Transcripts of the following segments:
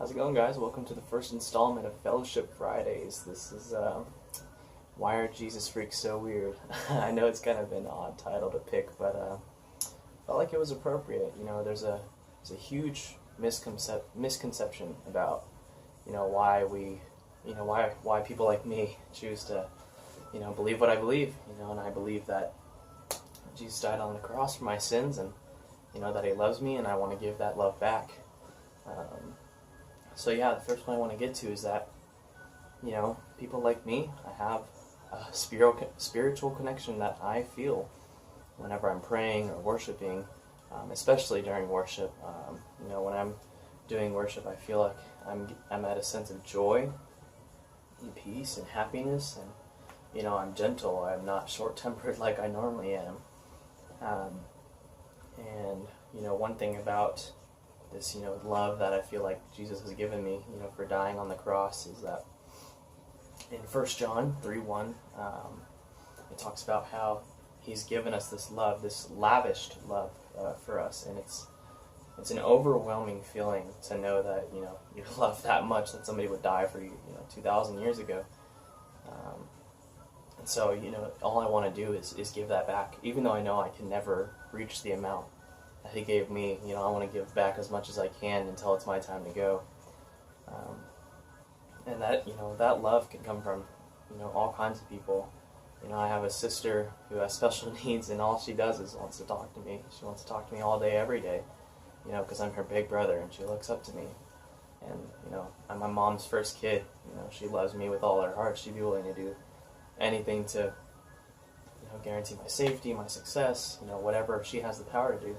How's it going, guys? Welcome to the first installment of Fellowship Fridays. This is, Why Are Jesus Freaks So Weird? I know it's kind of an odd title to pick, but felt like it was appropriate. You know, there's a huge misconception about, why we, why people like me choose to, believe what I believe. And I believe that Jesus died on the cross for my sins, and, that He loves me, and I want to give that love back. So yeah, the first one I want to get to is that, people like me, I have a spiritual connection that I feel whenever I'm praying or worshiping, especially during worship. When I'm doing worship, I feel like I'm at a sense of joy and peace and happiness, and, I'm gentle. I'm not short-tempered like I normally am. And, one thing about this, love that I feel like Jesus has given me, for dying on the cross is that in 1 John 3:1, it talks about how He's given us this love, this lavished love for us, and it's an overwhelming feeling to know that, you're loved that much that somebody would die for you, 2,000 years ago. And so, all I want to do is give that back, even though I know I can never reach the amount that He gave me. I want to give back as much as I can until it's my time to go. And that, that love can come from, all kinds of people. I have a sister who has special needs, and all she does is wants to talk to me. She wants to talk to me all day, every day, because I'm her big brother, and she looks up to me. And, I'm my mom's first kid. She loves me with all her heart. She'd be willing to do anything to, guarantee my safety, my success, whatever she has the power to do.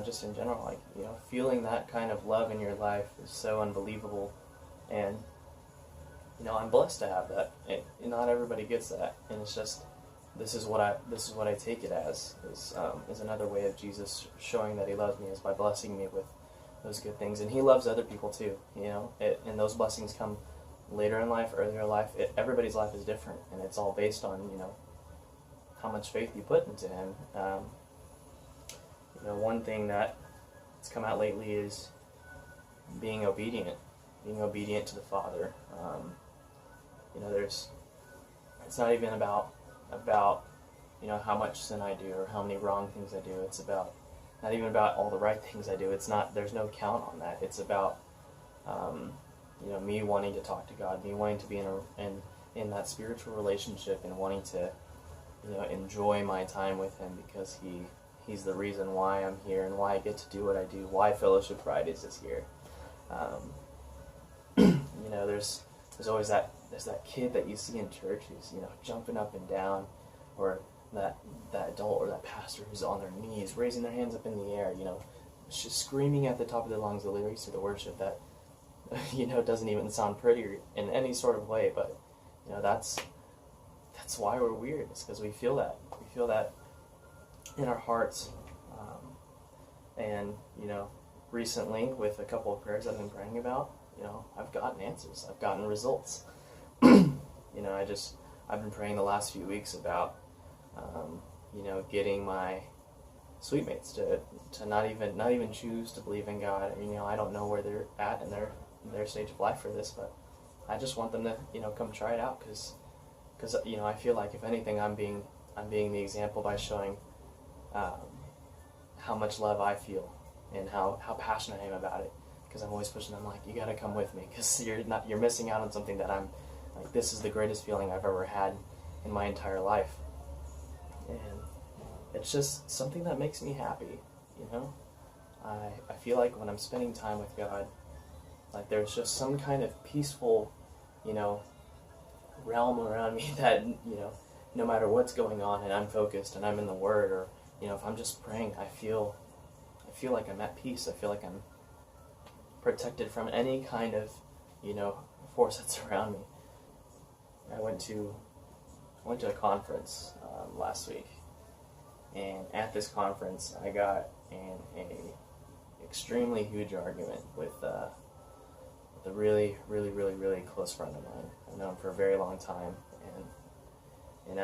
Just in general, like, feeling that kind of love in your life is so unbelievable, and, I'm blessed to have that. Not everybody gets that, and it's just, this is what I take it as, is another way of Jesus showing that He loves me, is by blessing me with those good things, and He loves other people too, and those blessings come later in life, earlier in life. Everybody's life is different, and it's all based on, how much faith you put into Him. One thing that has come out lately is being obedient to the Father. It's not even about how much sin I do or how many wrong things I do. It's not even about all the right things I do. There's no count on that. It's about, me wanting to talk to God, me wanting to be in that spiritual relationship, and wanting to, enjoy my time with Him, because He's the reason why I'm here and why I get to do what I do, why Fellowship Fridays is here. There's always that kid that you see in church who's, jumping up and down, or that adult or that pastor who's on their knees, raising their hands up in the air, just screaming at the top of their lungs the lyrics of the worship that, doesn't even sound pretty in any sort of way, but, that's why we're weird. It's because we feel that. We feel that in our hearts. And, recently, with a couple of prayers I've been praying about, I've gotten answers. I've gotten results. I've been praying the last few weeks about, getting my sweet mates to not even choose to believe in God. I don't know where they're at in their stage of life for this, but I just want them to, come try it out, because I feel like, if anything, I'm being the example by showing how much love I feel and how passionate I am about it, because I'm always pushing them, like, you gotta come with me, because you're missing out on something that I'm like, this is the greatest feeling I've ever had in my entire life, and it's just something that makes me happy. I feel like when I'm spending time with God, like, there's just some kind of peaceful, realm around me that, no matter what's going on, and I'm focused and I'm in the Word, or, if I'm just praying, I feel like I'm at peace. I feel like I'm protected from any kind of, force that's around me. I went to a conference last week, and at this conference, I got in a extremely huge argument with a really, really, really, really close friend of mine. I've known him for a very long time, and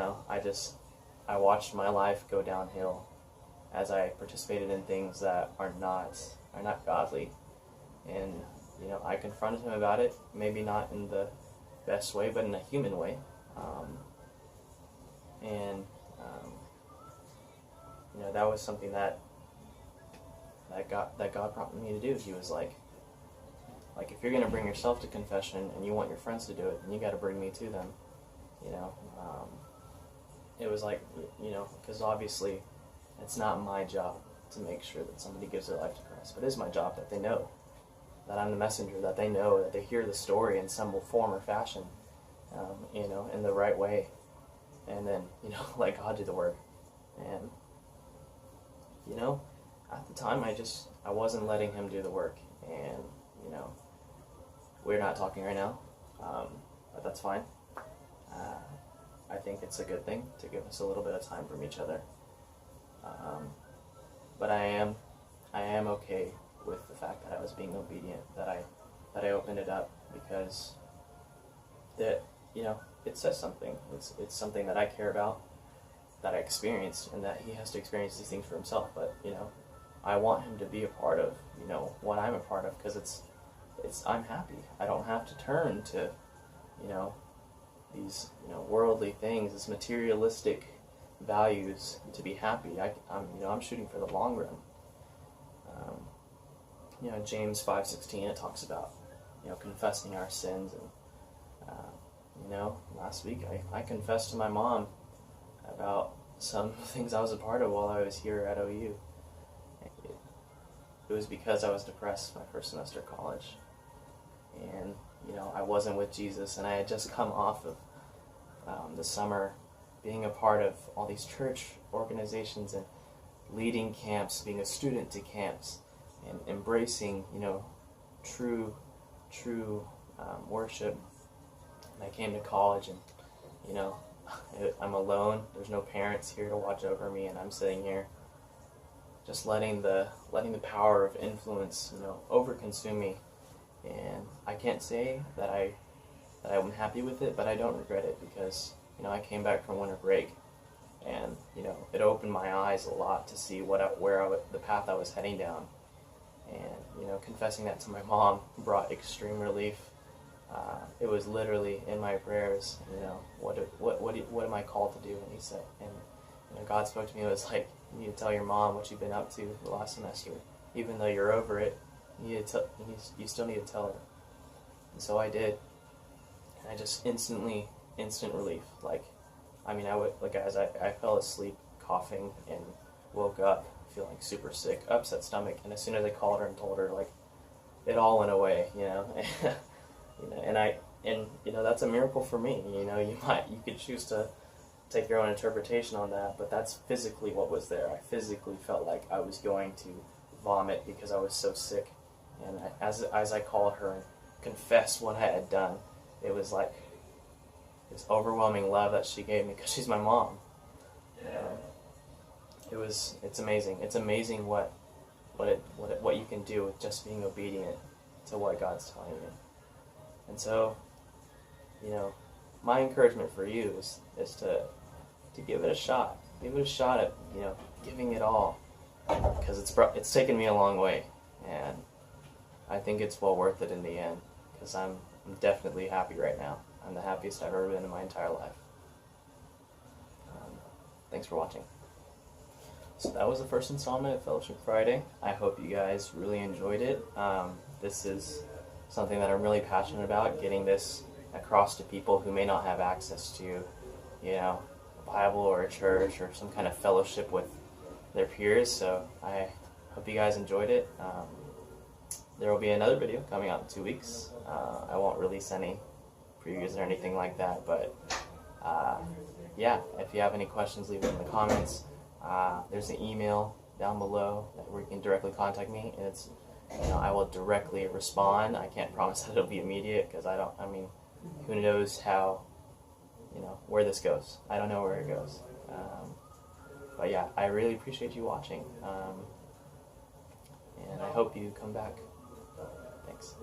I watched my life go downhill as I participated in things that are not godly, and I confronted him about it, maybe not in the best way, but in a human way. And that was something that God prompted me to do. He was like, if you're going to bring yourself to confession and you want your friends to do it, then you got to bring me to them. It was like, because obviously it's not my job to make sure that somebody gives their life to Christ, but it is my job that they know that I'm the messenger, that they know, that they hear the story in some form or fashion, in the right way, and then, let God do the work. And, at the time I wasn't letting him do the work, and, we're not talking right now, but that's fine. I think it's a good thing to give us a little bit of time from each other. But I am okay with the fact that I was being obedient, that I opened it up, because it says something. It's something that I care about, that I experienced, and that he has to experience these things for himself. But I want him to be a part of what I'm a part of, because I'm happy. I don't have to turn to these worldly things, this materialistic values to be happy. I'm shooting for the long run. James 5:16, it talks about confessing our sins, and last week I confessed to my mom about some things I was a part of while I was here at OU. It was because I was depressed my first semester of college, and I wasn't with Jesus, and I had just come off of the summer being a part of all these church organizations and leading camps, being a student to camps, and embracing true worship. And I came to college, and I'm alone. There's no parents here to watch over me, and I'm sitting here just letting the power of influence overconsume me. And I can't say that I'm happy with it, but I don't regret it, because I came back from winter break, and it opened my eyes a lot to see the path I was heading down. And confessing that to my mom brought extreme relief. It was literally in my prayers. What am I called to do? And he said, and God spoke to me. It was like, you need to tell your mom what you've been up to the last semester, even though you're over it. You still need to tell her. And so I did, and I just instant relief. I fell asleep coughing and woke up feeling super sick, upset stomach, and as soon as I called her and told her, it all went away, and that's a miracle for me. You could choose to take your own interpretation on that, but that's physically what was there. I physically felt like I was going to vomit because I was so sick. And as I called her and confessed what I had done, it was like this overwhelming love that she gave me, because she's my mom. It's amazing. It's amazing what you can do with just being obedient to what God's telling you. And so, my encouragement for you is to give it a shot. Give it a shot at giving it all, because it's taken me a long way, and I think it's well worth it in the end, because I'm definitely happy right now. I'm the happiest I've ever been in my entire life. Thanks for watching. So that was the first installment of Fellowship Friday. I hope you guys really enjoyed it. This is something that I'm really passionate about, getting this across to people who may not have access to, a Bible or a church or some kind of fellowship with their peers. So I hope you guys enjoyed it. There will be another video coming out in 2 weeks. I won't release any previews or anything like that, but yeah, if you have any questions, leave them in the comments. There's an email down below where you can directly contact me, and it's, I will directly respond. I can't promise that it'll be immediate, because who knows how, where this goes. I don't know where it goes. But yeah, I really appreciate you watching, and I hope you come back. Thanks.